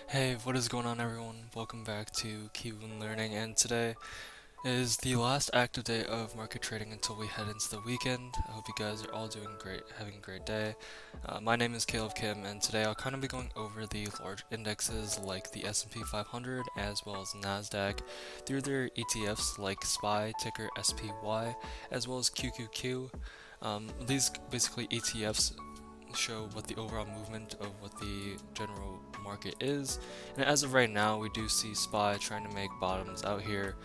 Hey, what is going on everyone? Welcome back to Kiwoon Learning, and today is the last active day of market trading until we head into the weekend. I hope you guys are all doing great, having a great day. My name is Caleb Kim, and today I'll kind of be going over the large indexes like the S&P 500 as well as NASDAQ through their ETFs like SPY, ticker SPY, as well as QQQ. These basically ETFs show what the overall movement of what the general market is. And as of right now, we do see SPY trying to make bottoms out here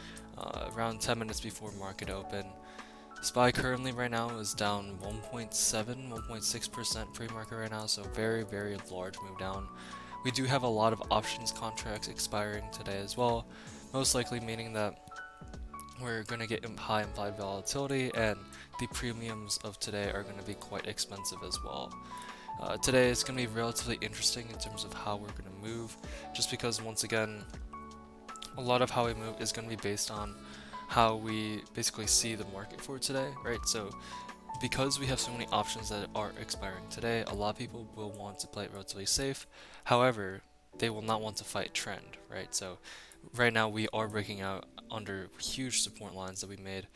around 10 minutes before market open. SPY currently right now is down 1.7, 1.6% pre-market right now, so very, very large move down. We do have a lot of options contracts expiring today as well, most likely meaning that we're going to get high implied volatility and the premiums of today are going to be quite expensive as well. Today is going to be relatively interesting in terms of how we're going to move, just because once again, a lot of how we move is going to be based on how we basically see the market for today, right? So because we have so many options that are expiring today, a lot of people will want to play it relatively safe. However, they will not want to fight trend, right? So right now we are breaking out under huge support lines that we made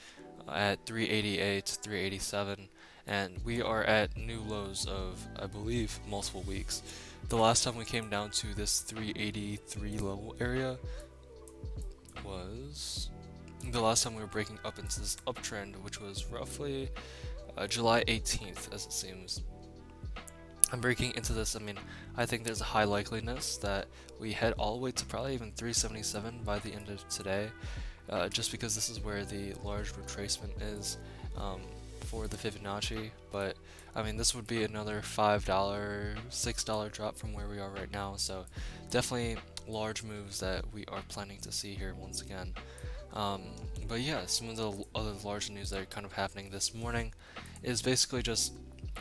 at 388, 387, and we are at new lows of, I believe, multiple weeks. The last time we came down to this 383 level area was the last time we were breaking up into this uptrend, which was roughly July 18th, as it seems. I'm breaking into this, I think there's a high likeliness that we head all the way to probably even 377 by the end of today, just because this is where the large retracement is for the Fibonacci. But this would be another $5, $6 drop from where we are right now, so definitely large moves that we are planning to see here once again. But yeah, some of the other large news that are kind of happening this morning is basically just,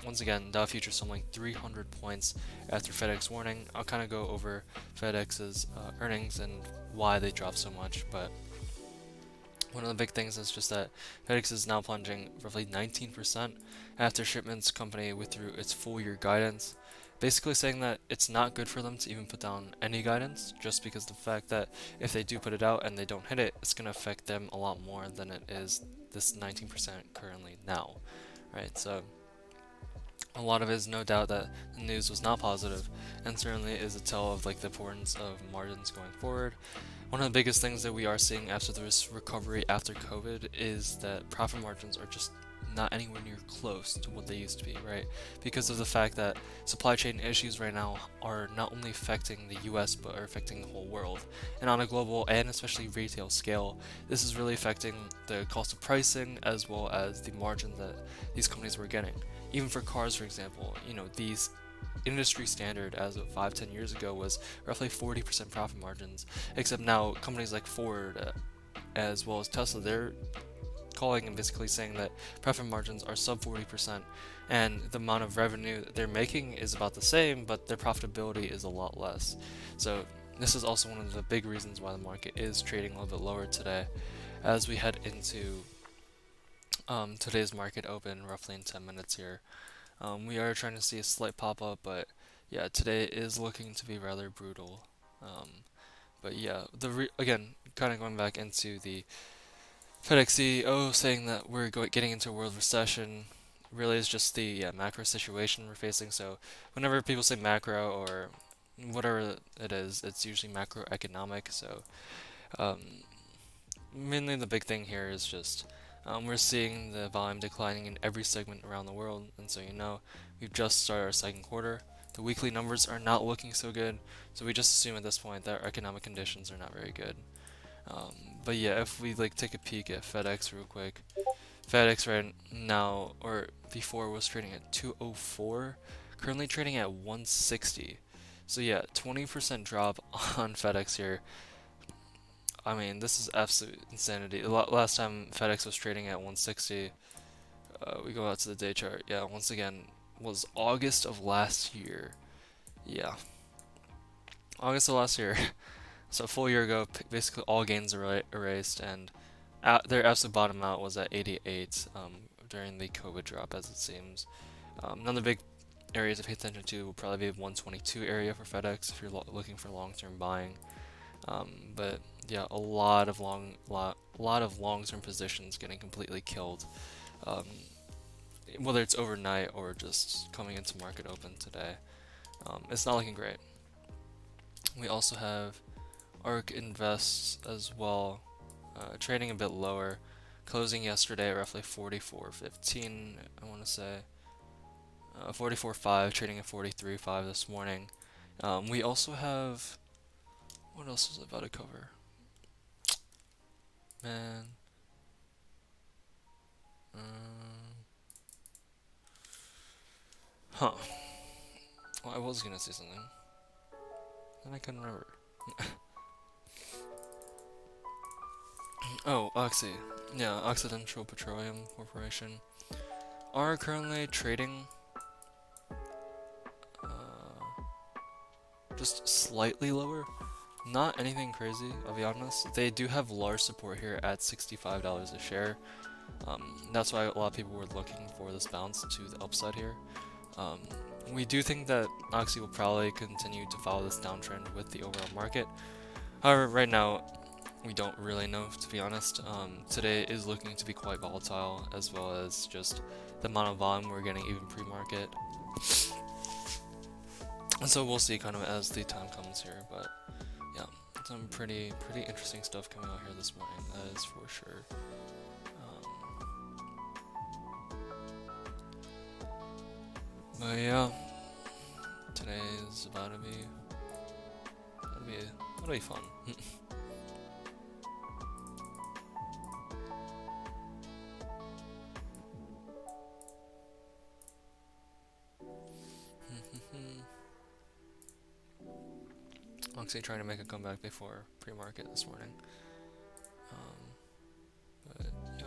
once again, Dow futures selling 300 points after FedEx warning. I'll kind of go over FedEx's earnings and why they dropped so much, but one of the big things is just that FedEx is now plunging roughly 19% after shipments company withdrew its full year guidance, basically saying that it's not good for them to even put down any guidance, just because the fact that if they do put it out and they don't hit it, it's going to affect them a lot more than it is this 19% currently now, right? So a lot of it is no doubt that the news was not positive, and certainly is a tell of like the importance of margins going forward. One of the biggest things that we are seeing after this recovery after COVID is that profit margins are just not anywhere near close to what they used to be, right? Because of the fact that supply chain issues right now are not only affecting the US but are affecting the whole world. And on a global and especially retail scale, this is really affecting the cost of pricing as well as the margins that these companies were getting. Even for cars, for example, these industry standard as of 5-10 years ago was roughly 40% profit margins, except now companies like Ford as well as Tesla, they're calling and basically saying that profit margins are sub 40%, and the amount of revenue that they're making is about the same, but their profitability is a lot less. So this is also one of the big reasons why the market is trading a little bit lower today as we head into today's market open roughly in 10 minutes here. We are trying to see a slight pop up, but yeah, today is looking to be rather brutal. But yeah, again, kind of going back into the FedEx CEO saying that we're getting into a world recession really is just the macro situation we're facing. So whenever people say macro or whatever it is, it's usually macroeconomic. So um, mainly the big thing here is just we're seeing the volume declining in every segment around the world, and so we've just started our second quarter. The weekly numbers are not looking so good, so we just assume at this point that our economic conditions are not very good. Um, but yeah, if we take a peek at FedEx real quick, FedEx right now, or before, was trading at 204, currently trading at 160. So yeah, 20% drop on FedEx here. This is absolute insanity. Last time FedEx was trading at 160, we go out to the day chart. Yeah, once again, was August of last year. Yeah, August of last year. So a full year ago, basically all gains are erased, and their absolute bottom out was at 88 during the COVID drop, as it seems. Another big areas to pay attention to will probably be 122 area for FedEx if you're looking for long-term buying. But yeah, lot of long-term positions getting completely killed, um, whether it's overnight or just coming into market open today. It's not looking great. We also have ARK Invests as well, trading a bit lower, closing yesterday at roughly 44.15. I want to say 44.5, trading at 43.5 this morning. We also have, what else was I about to cover? Man. Huh. Well, I was gonna say something, and I couldn't remember. Oh, Oxy. Yeah, Occidental Petroleum Corporation are currently trading just slightly lower. Not anything crazy, I'll be honest. They do have large support here at $65 a share. That's why a lot of people were looking for this bounce to the upside here. We do think that Oxy will probably continue to follow this downtrend with the overall market. However, right now, we don't really know, to be honest. Today is looking to be quite volatile, as well as just the amount of volume we're getting even pre-market. And so we'll see kind of as the time comes here, but yeah, some pretty interesting stuff coming out here this morning, that is for sure. But yeah, today is about to be fun. Actually trying to make a comeback before pre-market this morning. But yeah.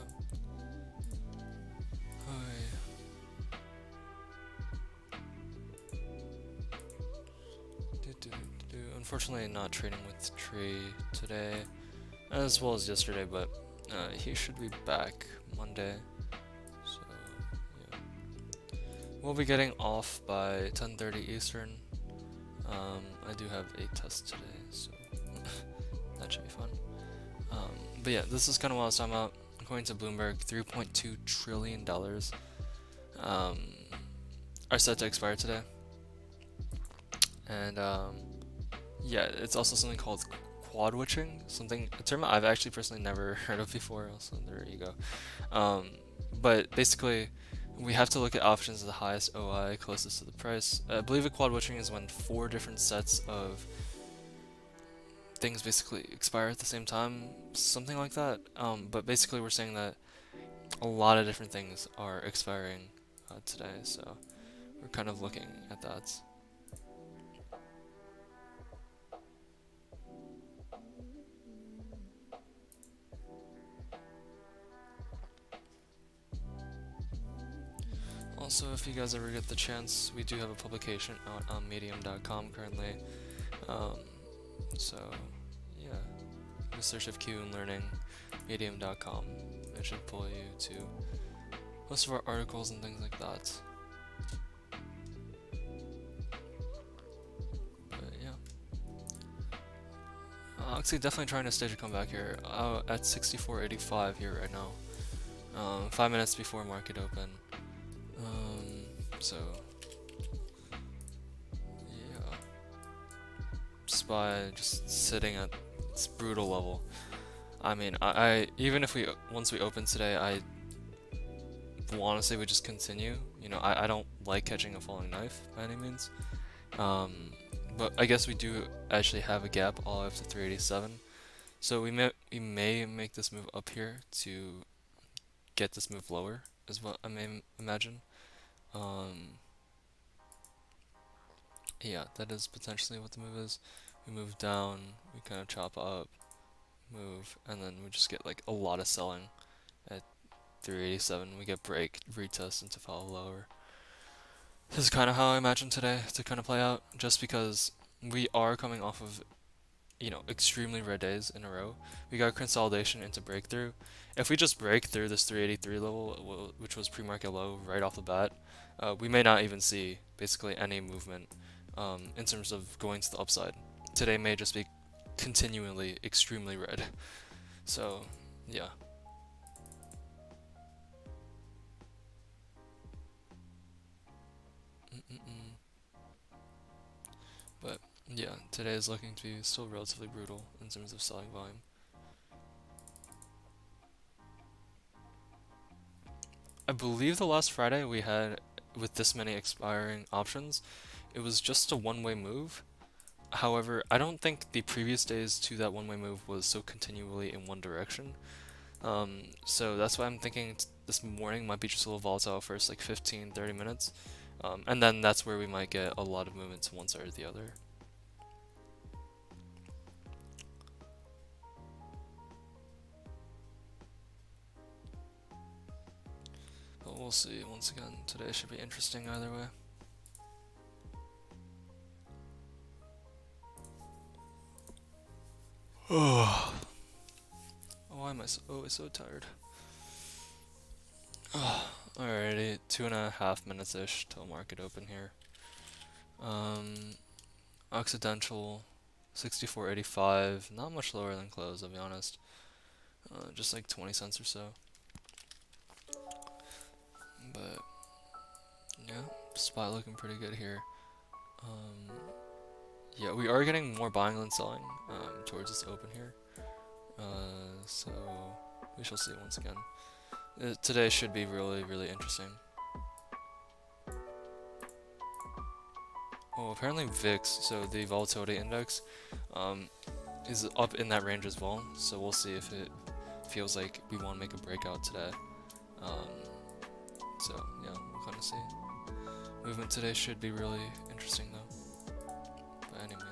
Unfortunately not trading with Tree today, as well as yesterday, but he should be back Monday. So yeah. We'll be getting off by 10:30 Eastern. I do have a test today, so that should be fun. But yeah, this is kind of what I was talking about. According to Bloomberg, $3.2 trillion are set to expire today. And yeah, it's also something called quad witching, a term I've actually personally never heard of before, so there you go. But basically, we have to look at options of the highest OI closest to the price. I believe a quad witching is when 4 different sets of things basically expire at the same time, something like that. But basically we're saying that a lot of different things are expiring today, so we're kind of looking at that. Also, if you guys ever get the chance, we do have a publication out on medium.com currently. So yeah, you search of Kiwoon Learning, medium.com. It should pull you to most of our articles and things like that. But yeah, actually definitely trying to stage a comeback here. At 64.85 here right now. 5 minutes before market open. So yeah, SPY just sitting at this brutal level. I mean, I even if once we open today, I want to say we just continue. You know, I don't like catching a falling knife by any means. But I guess we do actually have a gap all up to 387. So we may make this move up here to get this move lower, is what I may imagine. Yeah, that is potentially what the move is. We move down, we kind of chop up, move, and then we just get like a lot of selling at 387. We get break, retest, and to follow lower. This is kind of how I imagine today to kind of play out, just because we are coming off of extremely red days in a row. We got consolidation into breakthrough. If we just break through this 383 level, which was pre-market low right off the bat, we may not even see basically any movement in terms of going to the upside. Today may just be continually extremely red. So, yeah. Mm-mm-mm. But yeah, today is looking to be still relatively brutal in terms of selling volume. I believe the last Friday we had, with this many expiring options, it was just a one-way move. However, I don't think the previous days to that one-way move was so continually in one direction. So that's why I'm thinking this morning might be just a little volatile first, like 15, 30 minutes. And then that's where we might get a lot of movement to one side or the other. But we'll see. Once again, today should be interesting either way. Oh, why am I always so tired? Alrighty, 2.5 minutes-ish till market open here. Occidental, 64.85, not much lower than close, I'll be honest. Just like 20 cents or so. But yeah, spot looking pretty good here. Yeah, we are getting more buying than selling towards this open here. So we shall see once again. Today should be really, really interesting. Oh, apparently VIX, so the volatility index, is up in that range as well. So we'll see if it feels like we want to make a breakout today. So yeah, we'll kind of see. Movement today should be really interesting though, by any means.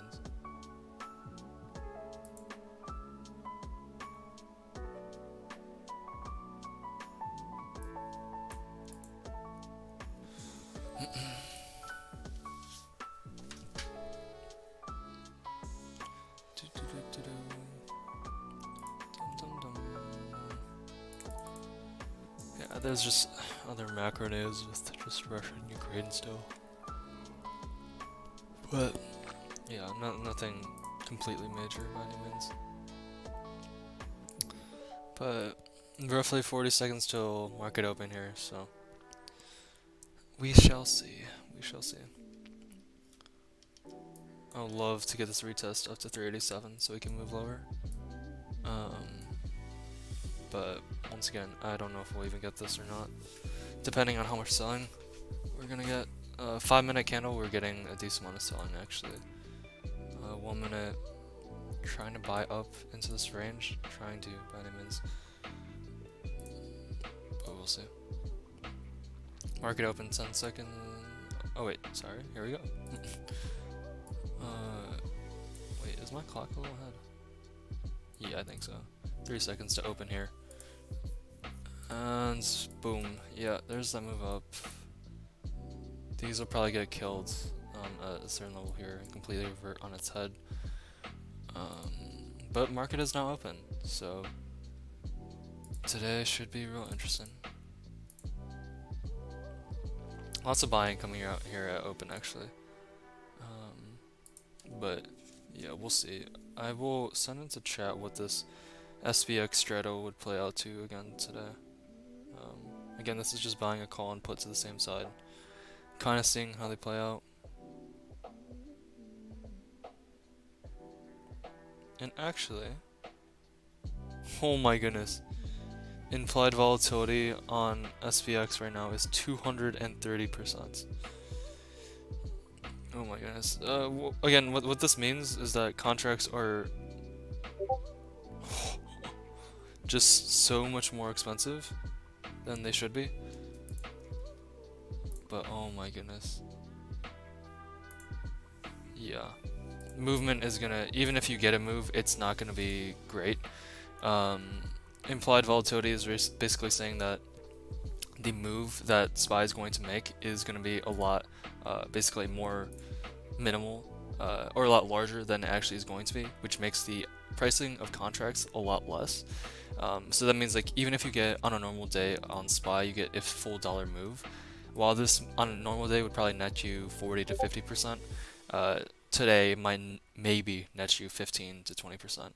Yeah, there's just other macro news with just Russia and Ukraine still. But yeah, nothing completely major by any means. But roughly 40 seconds till market open here, so we shall see. We shall see. I would love to get this retest up to 387 so we can move lower. But once again, I don't know if we'll even get this or not. Depending on how much selling we're gonna get. 5-minute candle, we're getting a decent amount of selling actually. 1 minute, trying to buy up into this range. Trying to, by any means. But we'll see. Market open 10 seconds. Oh wait, sorry, here we go. Wait, is my clock a little ahead? Yeah, I think so. 3 seconds to open here. And boom, yeah, there's that move up. These will probably get killed on a certain level here and completely revert on its head. But market is now open, so today should be real interesting. Lots of buying coming out here at open actually. But yeah, we'll see. I will send into chat what this SPX straddle would play out to again today. Again, this is just buying a call and put to the same side. Kind of seeing how they play out. And actually, oh my goodness. Implied volatility on SPX right now is 230%. Oh my goodness. Again, what this means is that contracts are just so much more expensive than they should be. But oh my goodness. Yeah. Movement is gonna, even if you get a move, it's not gonna be great. Implied volatility is basically saying that the move that SPY is going to make is going to be a lot, basically more minimal or a lot larger than it actually is going to be, which makes the pricing of contracts a lot less. So that means like even if you get on a normal day on SPY, you get a full dollar move, while this on a normal day would probably net you 40 to 50%. Today might maybe net you 15 to 20%.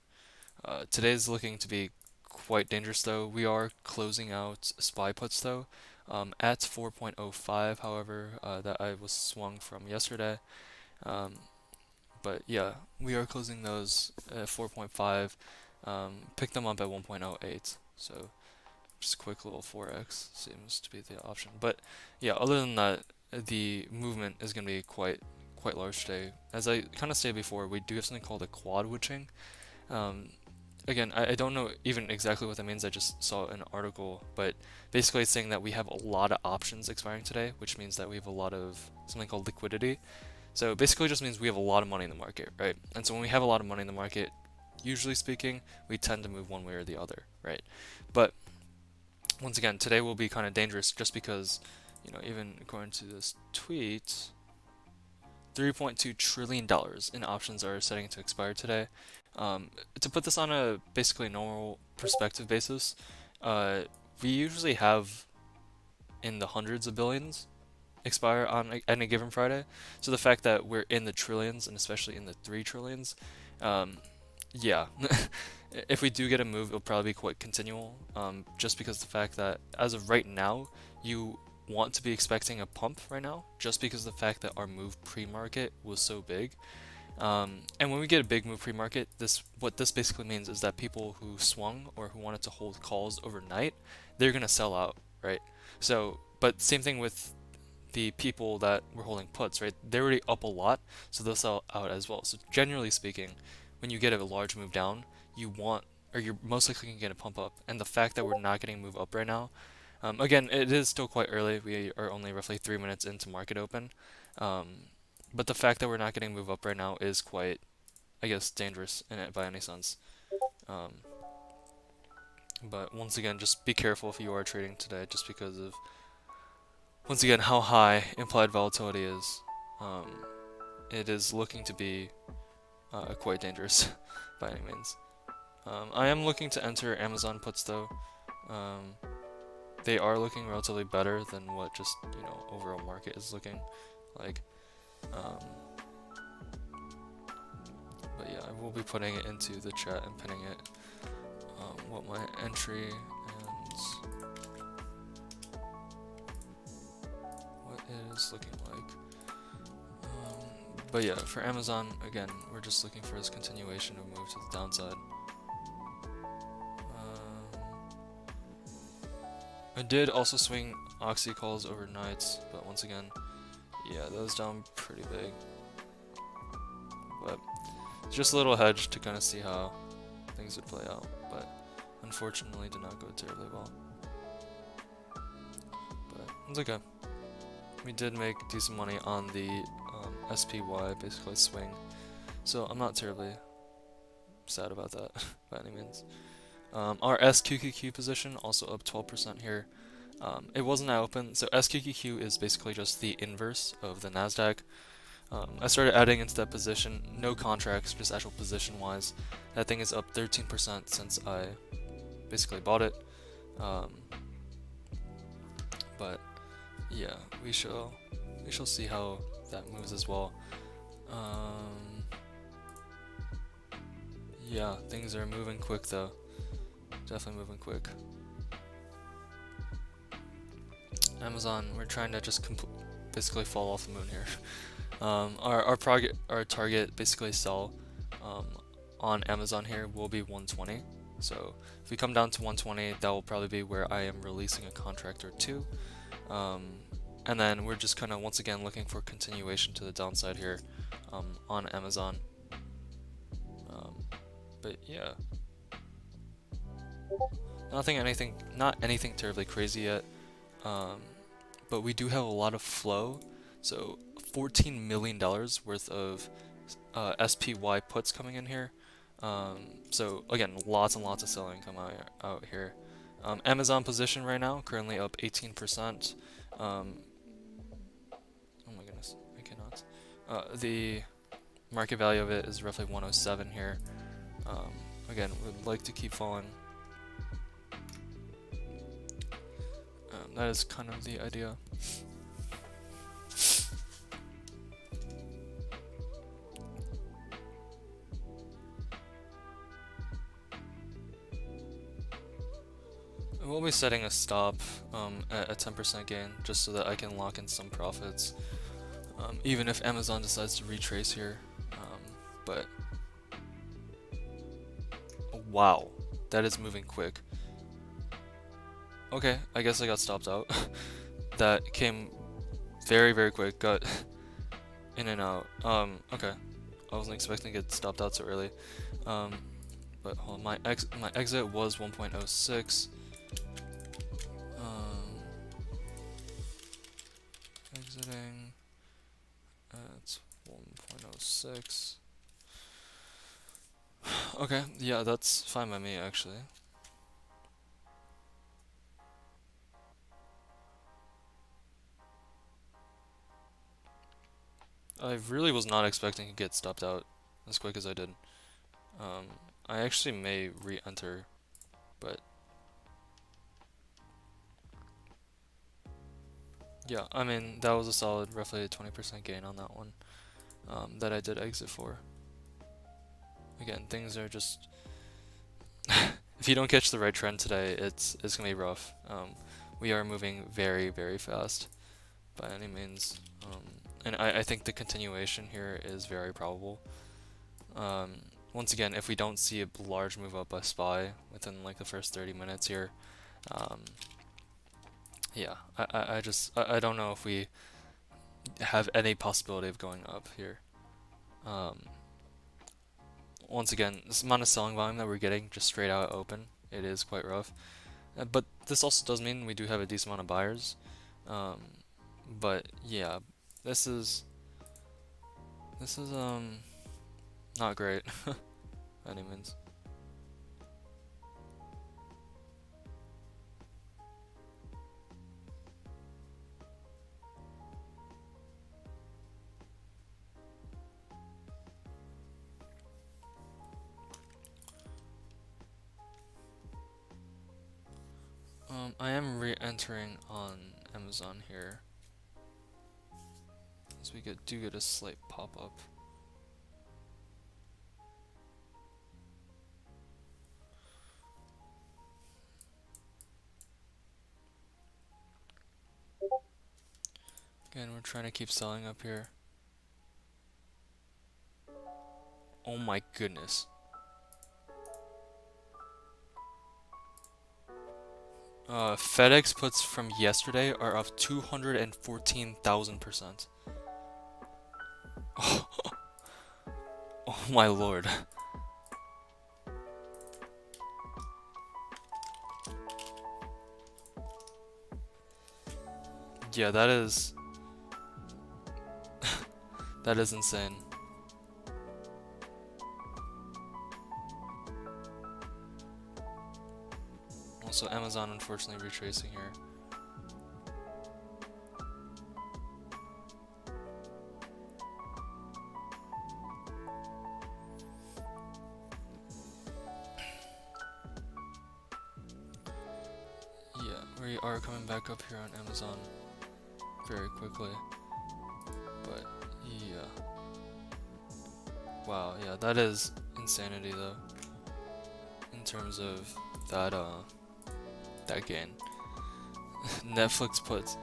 Today's looking to be quite dangerous though. We are closing out SPY puts though at 4.05, however, that I was swung from yesterday. Um, but yeah, we are closing those at 4.5. Pick them up at 1.08. So just a quick little forex seems to be the option. But yeah, other than that, the movement is going to be quite large today. As I kind of stated before, we do have something called a quad witching. Um, Again, I don't know even exactly what that means. I just saw an article, but basically it's saying that we have a lot of options expiring today, which means that we have a lot of something called liquidity. So basically just means we have a lot of money in the market, right? And so when we have a lot of money in the market, usually speaking, we tend to move one way or the other, right? But once again, today will be kind of dangerous just because, you know, even according to this tweet, $3.2 trillion in options are setting to expire today. To put this on a basically normal perspective basis, we usually have in the hundreds of billions expire on any given Friday. So the fact that we're in the trillions, and especially in the 3 trillions, yeah, if we do get a move, it'll probably be quite continual, just because the fact that as of right now, you want to be expecting a pump right now, just because the fact that our move pre-market was so big. And when we get a big move pre-market, what this basically means is that people who swung or who wanted to hold calls overnight, they're gonna sell out, right? So, but same thing with the people that were holding puts, right? They're already up a lot, so they'll sell out as well. So generally speaking, when you get a large move down, you're most likely gonna get a pump up. And the fact that we're not getting a move up right now, again, it is still quite early. We are only roughly 3 minutes into market open. But the fact that we're not getting a move up right now is quite, I guess, dangerous in it by any sense. But once again, just be careful if you are trading today, just because of, once again, how high implied volatility is. It is looking to be quite dangerous by any means. I am looking to enter Amazon puts though. They are looking relatively better than what just, you know, overall market is looking like. But yeah, I will be putting it into the chat and pinning it, what my entry and what it is looking like. But yeah, for Amazon, again, we're just looking for this continuation of move to the downside. I did also swing Oxy calls overnight, but once again, yeah, that was down pretty big. But it's just a little hedge to kind of see how things would play out, but unfortunately did not go terribly well. But it's okay. We did make decent money on the SPY, basically swing, so I'm not terribly sad about that by any means. Our SQQQ position also up 12% here. It wasn't that open, so SQQQ is basically just the inverse of the NASDAQ. I started adding into that position, no contracts, just actual position wise. That thing is up 13% since I basically bought it. But yeah, we shall see how that moves as well. Yeah, things are moving quick though. Definitely moving quick. Amazon, we're trying to just basically fall off the moon here. Our target basically sell on Amazon here will be 120. So if we come down to 120, that will probably be where I am releasing a contract or two. And then we're just kind of once again looking for continuation to the downside here on Amazon. But yeah, not anything terribly crazy yet. But we do have a lot of flow. So $14 million worth of SPY puts coming in here. So again, lots and lots of selling coming out here. Amazon position right now currently up 18%. Oh my goodness, I cannot. Market value of it is roughly 107 here. Again, would like to keep falling. That is kind of the idea. We'll be setting a stop at a 10% gain just so that I can lock in some profits, even if Amazon decides to retrace here. But wow, that is moving quick. Okay, I guess I got stopped out. That came very, very quick, got in and out. Okay, I wasn't expecting to get stopped out so early. But hold on, my exit was 1.06. Exiting at 1.06. Okay, yeah, that's fine by me actually. I really was not expecting to get stopped out as quick as I did. I actually may re-enter, but yeah, I mean, that was a solid roughly a 20% gain on that one that I did exit for. Again, things are just if you don't catch the right trend today, it's gonna be rough. We are moving very, very fast by any means, and I think the continuation here is very probable. Once again, if we don't see a large move up by SPY within like the first 30 minutes here, yeah, I don't know if we have any possibility of going up here. Once again, this amount of selling volume that we're getting just straight out open, it is quite rough. But this also does mean we do have a decent amount of buyers. But yeah, this is not great by any means. I am re-entering on Amazon here, as we do get a slight pop-up. Again, we're trying to keep selling up here. Oh my goodness. FedEx puts from yesterday are up 214,000%. Oh, oh my lord. Yeah, that is that is insane. Also, Amazon unfortunately retracing here. Yeah, we are coming back up here on Amazon very quickly. But yeah. Wow, yeah, that is insanity though. In terms of that that gain. Netflix puts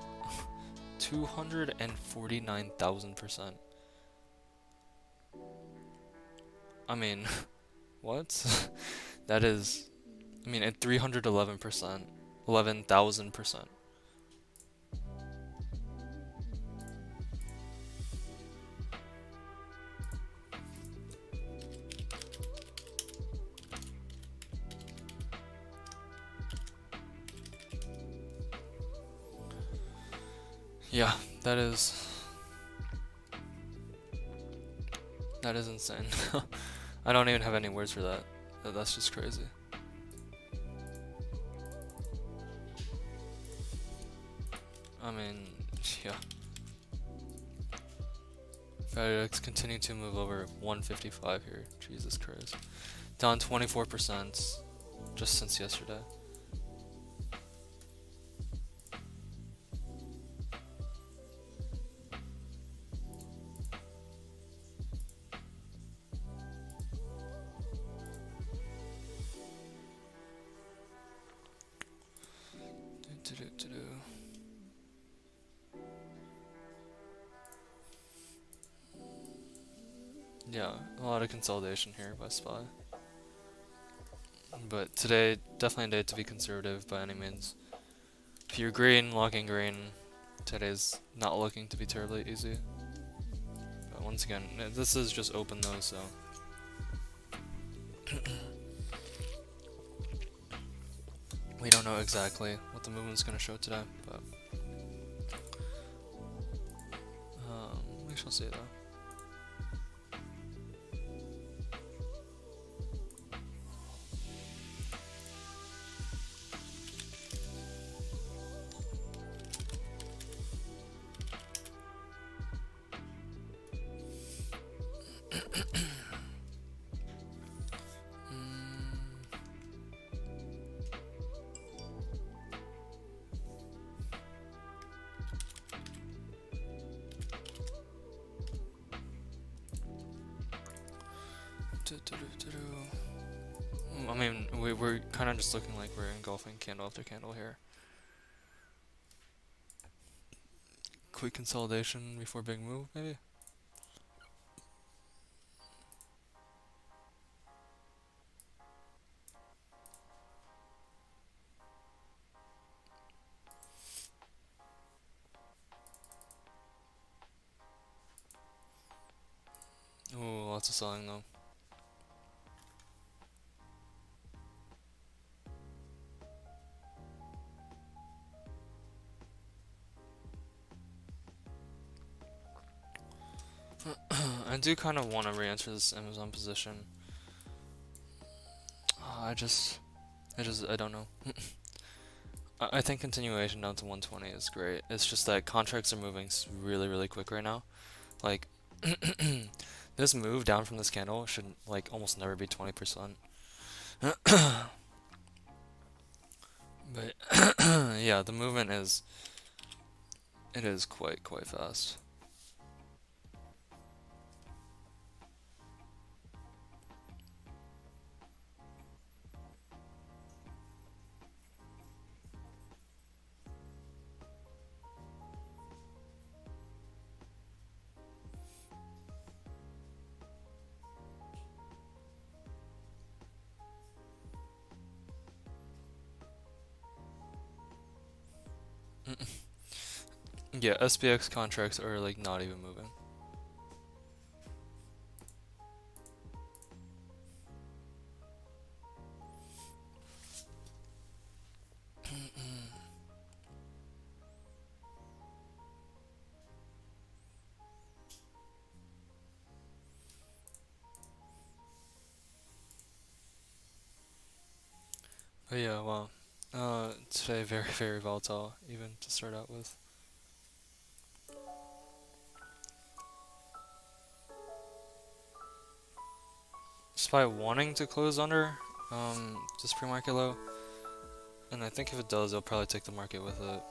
249,000%. I mean, what? That is, I mean, at 311%, 11,000%. Yeah, that is insane. I don't even have any words for that. That's just crazy. I mean, yeah. Let's continue to move over 155 here. Jesus Christ. Down 24% just since yesterday. Yeah, a lot of consolidation here by SPY. But today, definitely a day to be conservative by any means. If you're green, locking green, today's not looking to be terribly easy. But once again, this is just open though, so. We don't know exactly what the movement's going to show today, but we shall see though. I mean, we're kind of just looking like we're engulfing candle after candle here. Quick consolidation before big move, maybe? Ooh, lots of selling though. I do kind of want to re-enter this Amazon position. I don't know. I think continuation down to 120 is great. It's just that contracts are moving really, really quick right now. Like, this move down from this candle should like almost never be 20%. But yeah, the movement is quite fast. Yeah, SPX contracts are like not even moving. But yeah, wow. Today very, very volatile, even to start out with. SPY wanting to close under this pre-market low, and I think if it does, it'll probably take the market with it.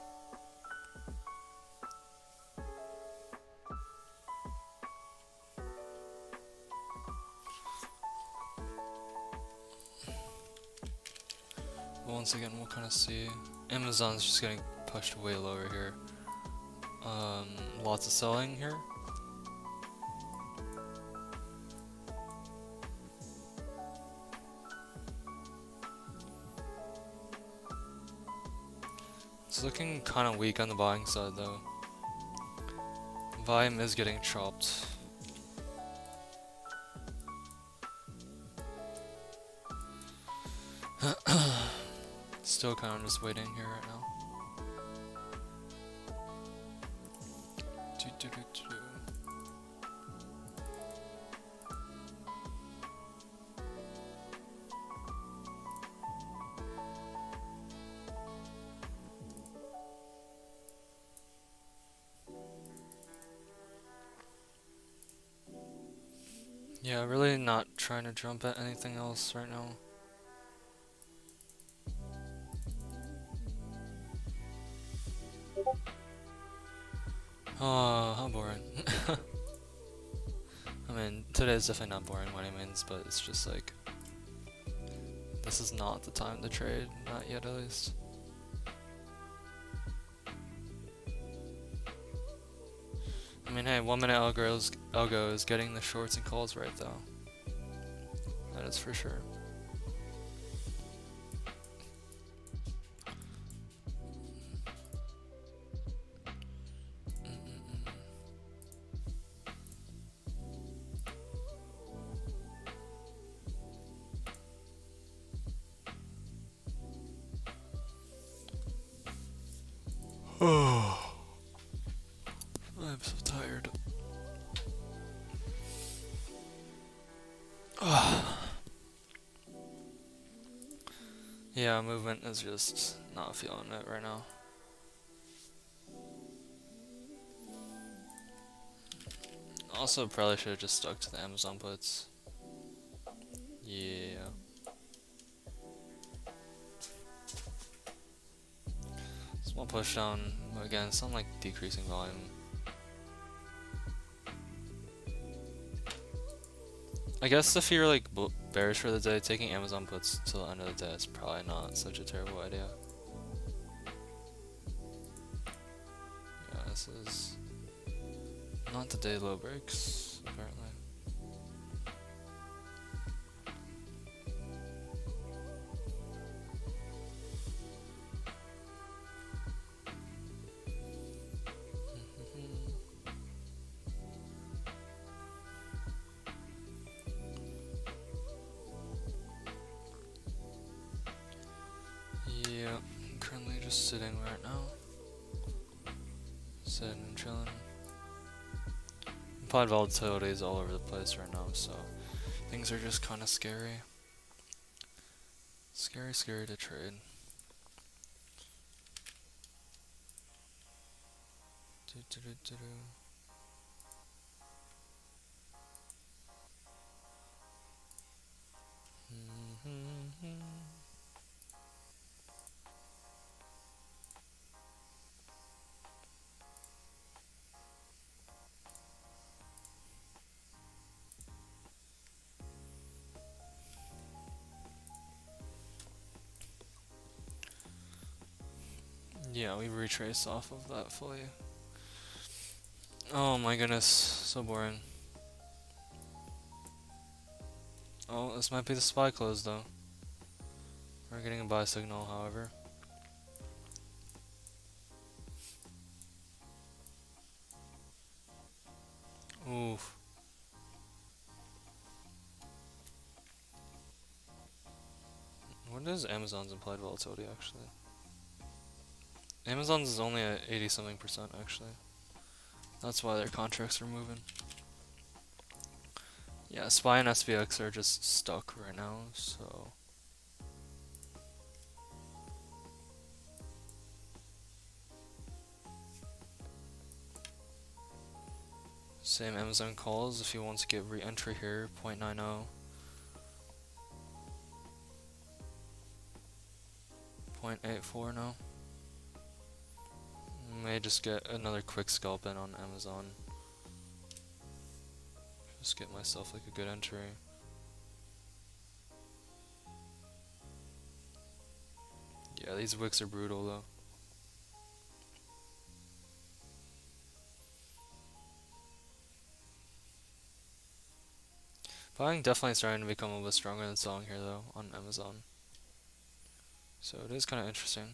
But once again, we'll kind of see. Amazon's just getting pushed way lower here. Lots of selling here. It's looking kind of weak on the buying side though. Volume is getting chopped. Still kind of just waiting here right now. Yeah, really not trying to jump at anything else right now. Oh, how boring. I mean, today is definitely not boring by any means, but it's just like, this is not the time to trade, not yet at least. I mean, hey, 1 minute algo is getting the shorts and calls right though. That is for sure. Oh, I'm so tired. Yeah, movement is just not feeling it right now. Also, probably should have just stuck to the Amazon puts. Yeah. Small push down, but again, it's not like decreasing volume. I guess if you're like bearish for the day, taking Amazon puts till the end of the day is probably not such a terrible idea. Yeah, this is not the day low breaks, apparently. Yeah, I'm currently just sitting right now. Sitting and chilling. Implied volatility is all over the place right now, so things are just kind of scary. Scary to trade. Yeah, we retrace off of that fully. Oh my goodness, so boring. Oh, this might be the SPY close though. We're getting a buy signal, however. Oof. What is Amazon's implied volatility actually? Amazon's is only at 80 something percent actually. That's why their contracts are moving. Yeah, SPY and SPX are just stuck right now, so. Same Amazon calls if you want to get re-entry here, 0.90. 0.84 now. May just get another quick scalp in on Amazon. Just get myself like a good entry. Yeah, these wicks are brutal though. Buying definitely starting to become a bit stronger than selling here though on Amazon. So it is kind of interesting.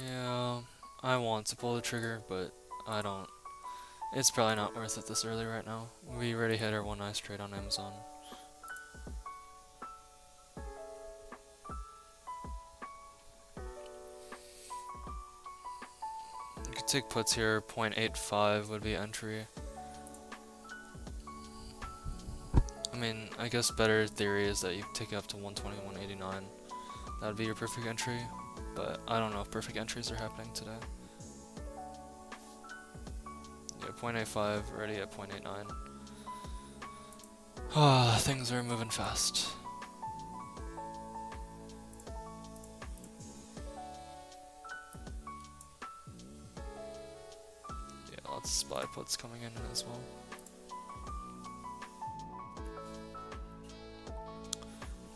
Yeah, I want to pull the trigger, but I don't. It's probably not worth it this early right now. We already hit our one nice trade on Amazon. You could take puts here, 0.85 would be entry. I mean, I guess better theory is that you take it up to 120, 189. That would be your perfect entry, but I don't know if perfect entries are happening today. Yeah, 0.85, already at 0.89. Ah, things are moving fast. Yeah, lots of SPY puts coming in as well.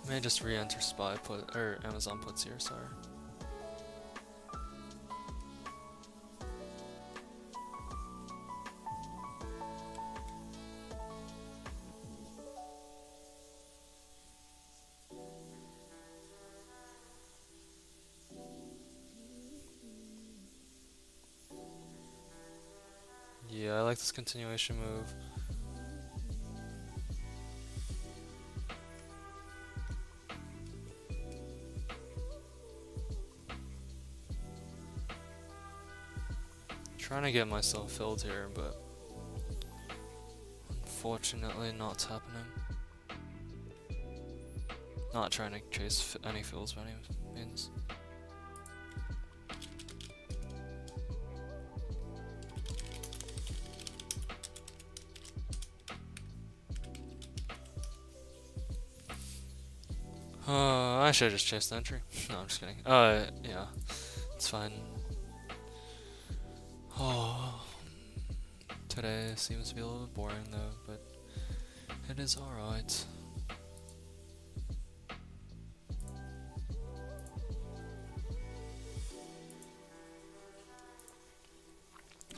May just re-enter SPY put or Amazon puts here. Sorry. Yeah, I like this continuation move. Trying to get myself filled here, but unfortunately not happening. Not trying to chase any fills by any means. I should have just chased the entry. No, I'm just kidding. Yeah, it's fine. Oh, today seems to be a little bit boring though, but it is alright.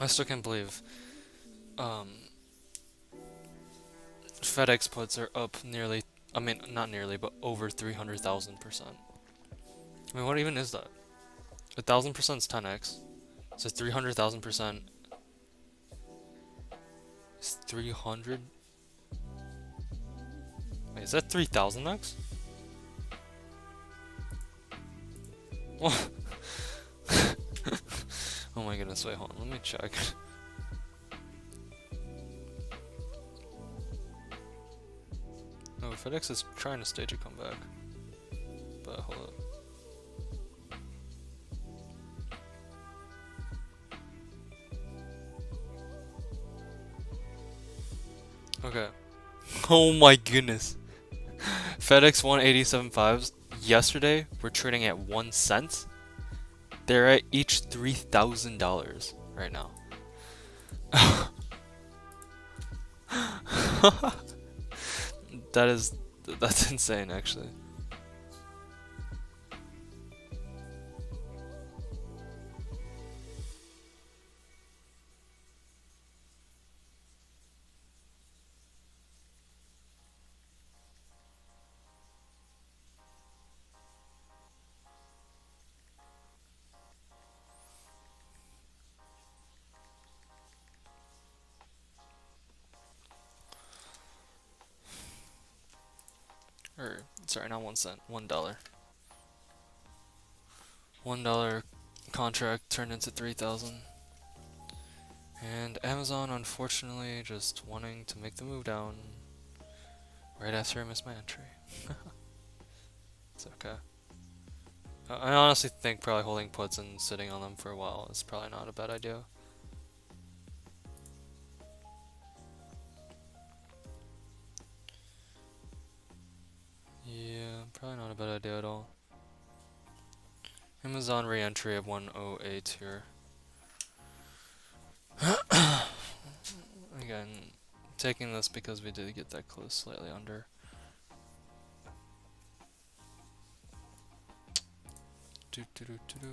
I still can't believe FedEx puts are up nearly, I mean, not nearly, but over 300,000%. I mean, what even is that? 1,000% is 10x. So 300,000% is 300? Wait, is that 3,000x? What? Oh my goodness, wait, hold on, let me check. Oh, FedEx is trying to stage a comeback. But hold up. Okay. Oh my goodness. FedEx 187.5s yesterday were trading at 1 cent. They're at each $3,000 right now. That's insane actually. Or sorry, not 1 cent, $1. $1 contract turned into 3,000. And Amazon, unfortunately, just wanting to make the move down right after I missed my entry. It's okay. I honestly think probably holding puts and sitting on them for a while is probably not a bad idea. Yeah, probably not a bad idea at all. Amazon re-entry of 108 here. Again, taking this because we did get that close, slightly under. Do do do do do.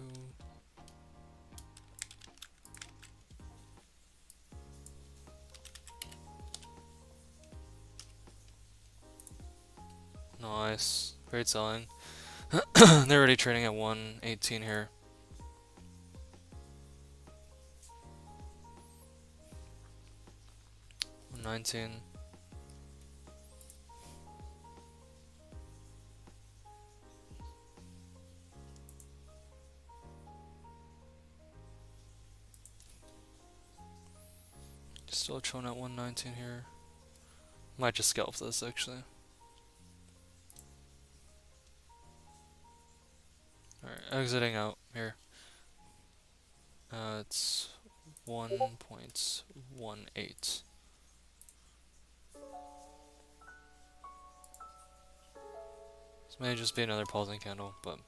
Nice, great selling. They're already trading at 118 here. $119. Still chilling at 119 here. Might just scalp this actually. Alright, exiting out here. It's 1.18. This may just be another pausing candle, but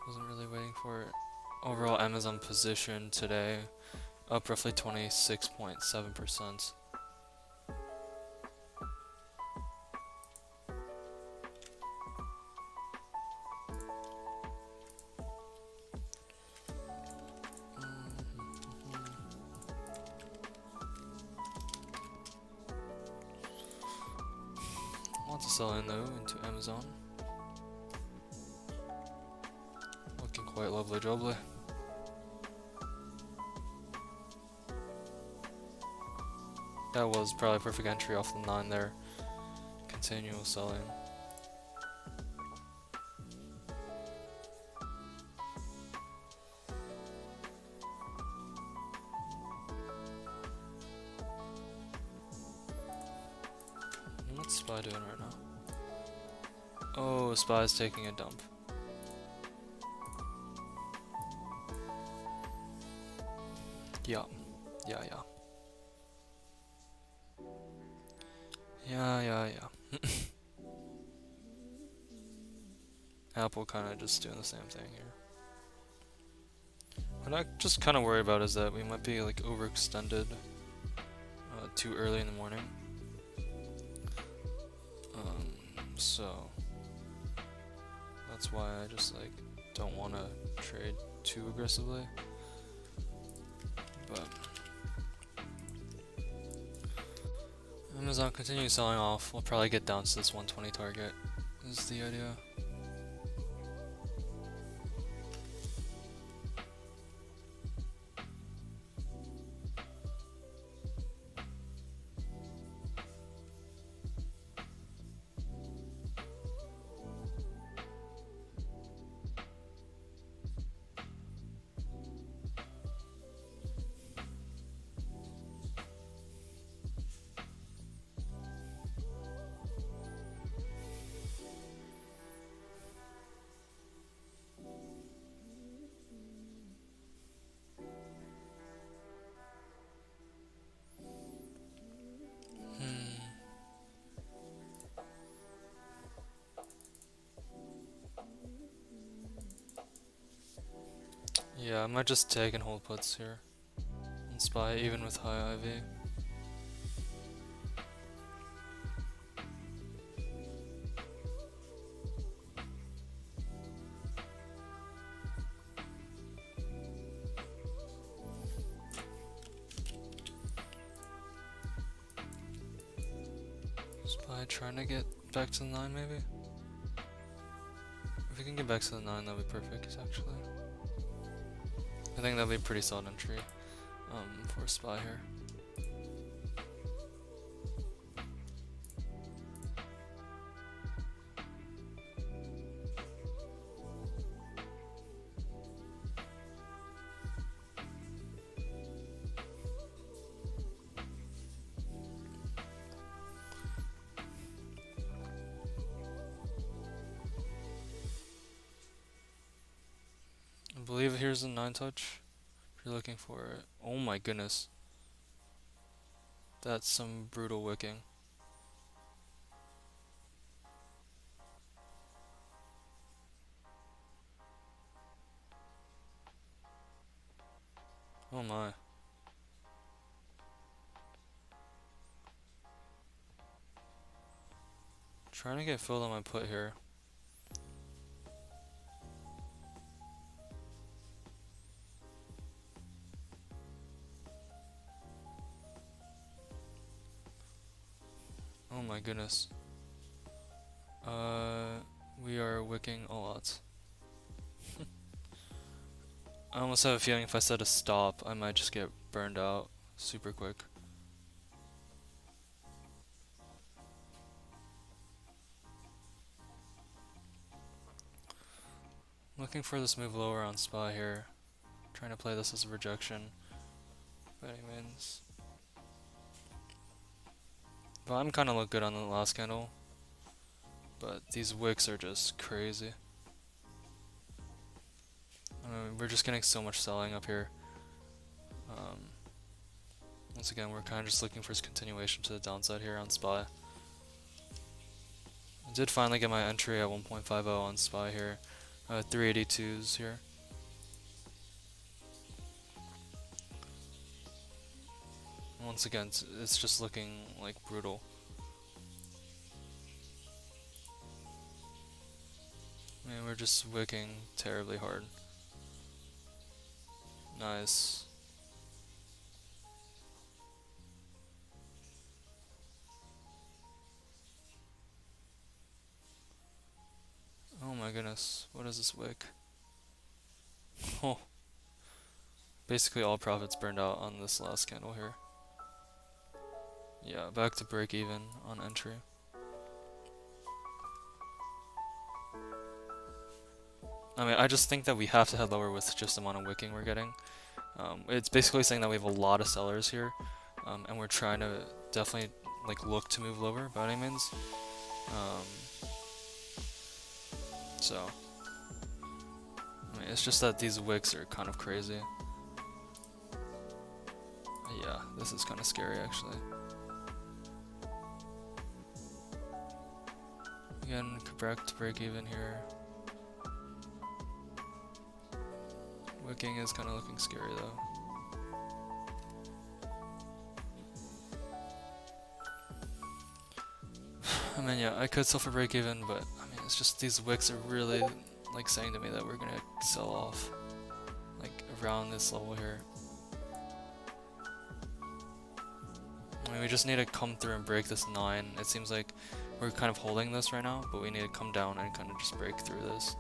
wasn't really waiting for it. Overall Amazon position today up roughly 26.7%. Lots of selling though into Amazon. Looking quite lovely jubbly. That was probably a perfect entry off the 9 there. Continual selling. What's SPY doing right now? Oh, SPY's taking a dump. Yeah. Yeah. Apple kind of just doing the same thing here. What I just kind of worry about is that we might be like overextended too early in the morning. So that's why I just like don't want to trade too aggressively. But Amazon continues selling off. We'll probably get down to this 120 target is the idea. Yeah, I might just take and hold puts here and SPY even with high IV. SPY trying to get back to the 9 maybe? If we can get back to the 9, that'd be perfect actually. I think that'd be a pretty solid entry for SPY here. I believe here's a 9 touch. If you're looking for it. Oh my goodness. That's some brutal wicking. Oh my. Trying to get filled on my put here. Oh my goodness. We are wicking a lot. I almost have a feeling if I set a stop, I might just get burned out super quick. Looking for this move lower on SPY here. Trying to play this as a rejection by any means. But I'm kind of look good on the last candle. But these wicks are just crazy. I mean, we're just getting so much selling up here. Once again, we're kind of just looking for his continuation to the downside here on SPY. I did finally get my entry at 1.50 on SPY here. 382s here. Once again, it's just looking like brutal. I mean, we're just wicking terribly hard. Nice. Oh my goodness, what is this wick? Oh. Basically all profits burned out on this last candle here. Yeah, back to break even on entry. I mean, I just think that we have to head lower with just the amount of wicking we're getting. It's basically saying that we have a lot of sellers here, and we're trying to definitely like look to move lower by any means. So, I mean, it's just that these wicks are kind of crazy. Yeah, this is kind of scary actually. Again, correct break even here. Wicking is kind of looking scary though. I mean, yeah, I could sell for break even, but I mean, it's just these wicks are really like saying to me that we're gonna sell off like around this level here. I mean, we just need to come through and break this 9. It seems like we're kind of holding this right now, but we need to come down and kind of just break through this.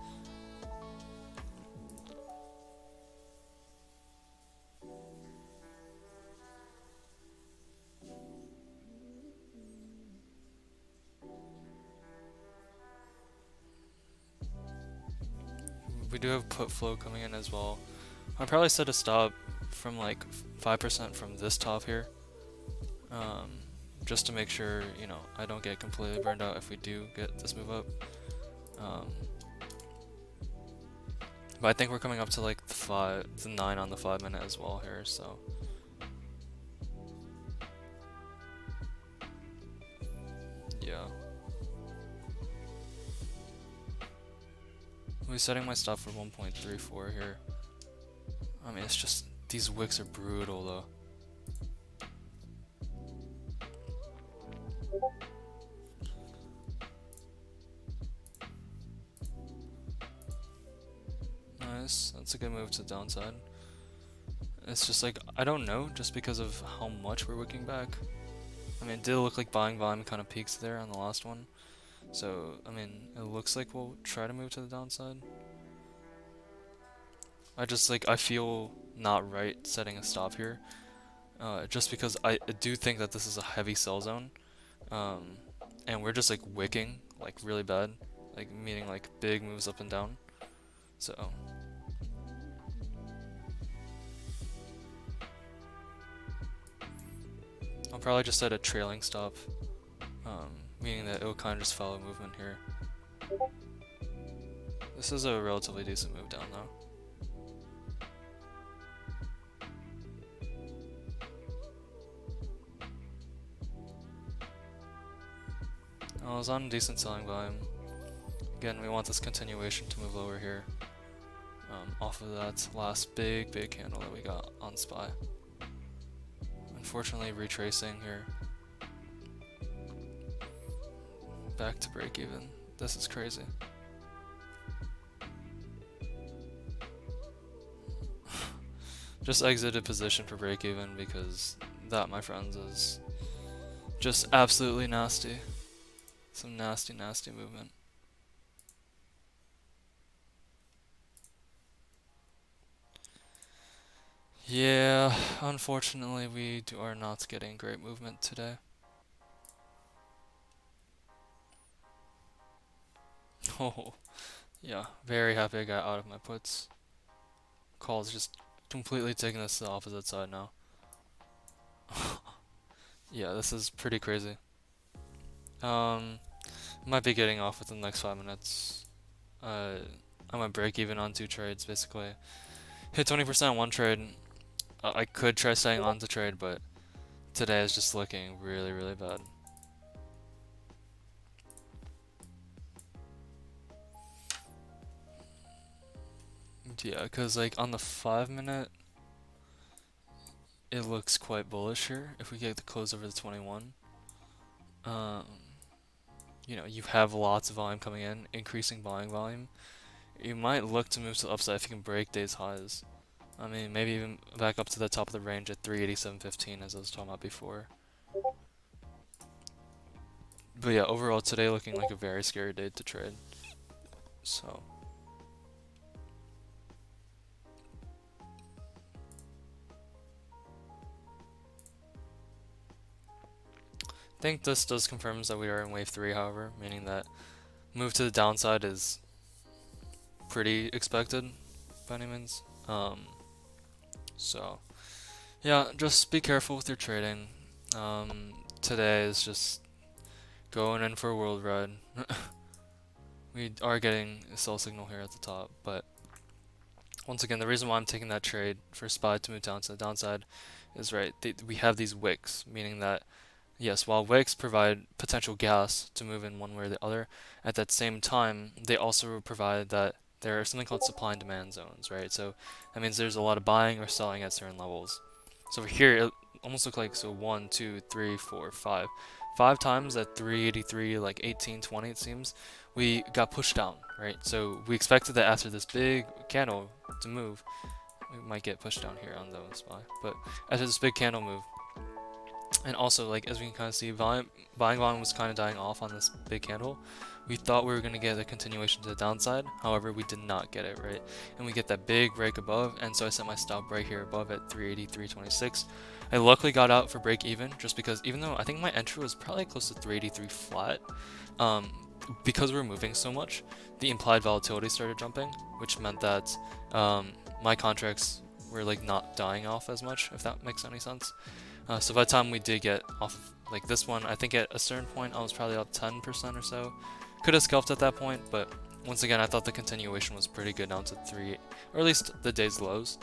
We do have put flow coming in as well. I'd probably set a stop from like 5% from this top here. Just to make sure, you know, I don't get completely burned out if we do get this move up. But I think we're coming up to like the 9 on the 5 minute as well here, so. Yeah. We're setting my stop for 1.34 here. I mean, it's just, these wicks are brutal though. Nice, that's a good move to the downside. It's just like, I don't know, just because of how much we're wicking back. I mean, it did look like buying volume kind of peaks there on the last one. So, I mean, it looks like we'll try to move to the downside. I feel not right setting a stop here. Just because I do think that this is a heavy sell zone. And we're just like wicking, like really bad. Like, meaning like big moves up and down. So. I'll probably just set a trailing stop, meaning that it will kind of just follow movement here. This is a relatively decent move down though. I was on decent selling volume. Again, we want this continuation to move lower here, off of that last big candle that we got on SPY. Unfortunately, retracing here. Back to break even. This is crazy. Just exited position for break even because that, my friends, is just absolutely nasty. Some nasty movement. Yeah, unfortunately we are not getting great movement today. Oh, yeah, very happy I got out of my puts. Call's just completely taking this to the opposite side now. Yeah, this is pretty crazy. Might be getting off within the next 5 minutes. I'm gonna break even on 2 trades basically. Hit 20% on one trade. I could try staying on to trade, but today is just looking really, really bad. Yeah, because like on the 5 minute, it looks quite bullish here. If we get the close over the 21, um, you know, you have lots of volume coming in, increasing buying volume. You might look to move to the upside if you can break day's highs. I mean, maybe even back up to the top of the range at 387.15 as I was talking about before. But yeah, overall today looking like a very scary day to trade. So I think this does confirms that we are in wave 3, however, meaning that move to the downside is pretty expected by any means. So yeah, just be careful with your trading. Today is just going in for a world ride. We are getting a sell signal here at the top, but once again, the reason why I'm taking that trade for SPY to move down to the downside is right. We have these wicks, meaning that yes, while wicks provide potential gas to move in one way or the other, at that same time, they also provide that there are something called supply and demand zones, right? So that means there's a lot of buying or selling at certain levels. So over here, it almost looked like, so 1, 2, 3, 4, 5. 5 times at 383, like 1820 it seems, we got pushed down, right? So we expected that after this big candle to move, we might get pushed down here on the SPY. But after this big candle move, and also, like, as we can kind of see, buying volume was kind of dying off on this big candle. We thought we were going to get a continuation to the downside, however, we did not get it, right? And we get that big break above, and so I set my stop right here above at 383.26. I luckily got out for break even, just because even though I think my entry was probably close to 383 flat, because we're moving so much, the implied volatility started jumping, which meant that my contracts were like not dying off as much, if that makes any sense. So by the time we did get off of, like, this one, I think at a certain point I was probably up 10% or so. Could have scalped at that point, but once again I thought the continuation was pretty good down to 3, or at least the day's lows.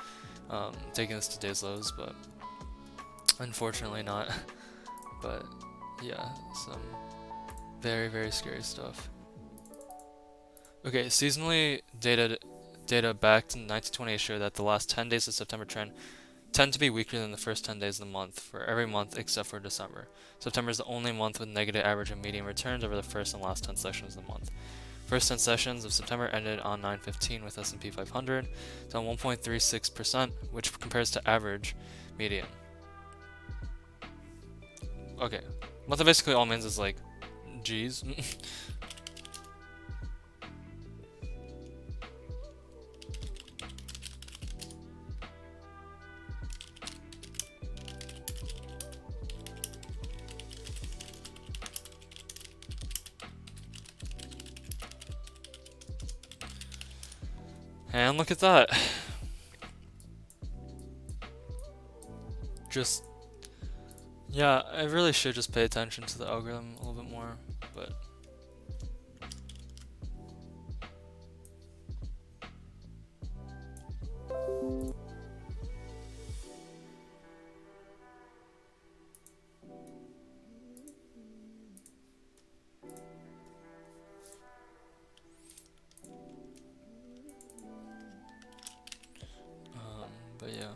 Taking this to day's lows, but unfortunately not. But yeah, some very, very scary stuff. Okay, seasonally data back to 1928 show that the last 10 days of September trend tend to be weaker than the first 10 days of the month for every month except for December. September is the only month with negative average and median returns over the first and last 10 sessions of the month. First 10 sessions of September ended on 9/15 with S&P 500 down 1.36%, which compares to average median. Okay, what that basically all means is like, geez. And look at that. Just, yeah, I really should just pay attention to the algorithm a little bit more, but but yeah.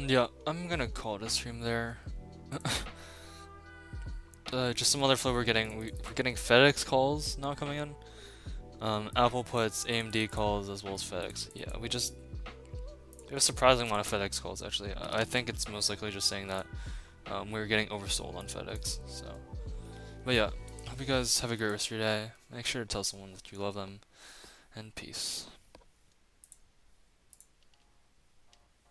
Yeah, I'm gonna call it a stream there. Just some other flow we're getting. We're getting FedEx calls now coming in. Apple puts AMD calls as well as FedEx. Yeah, there's a surprising amount of FedEx calls actually. I think it's most likely just saying that we were getting oversold on FedEx. So But yeah, hope you guys have a great rest of your day. Make sure to tell someone that you love them, and peace.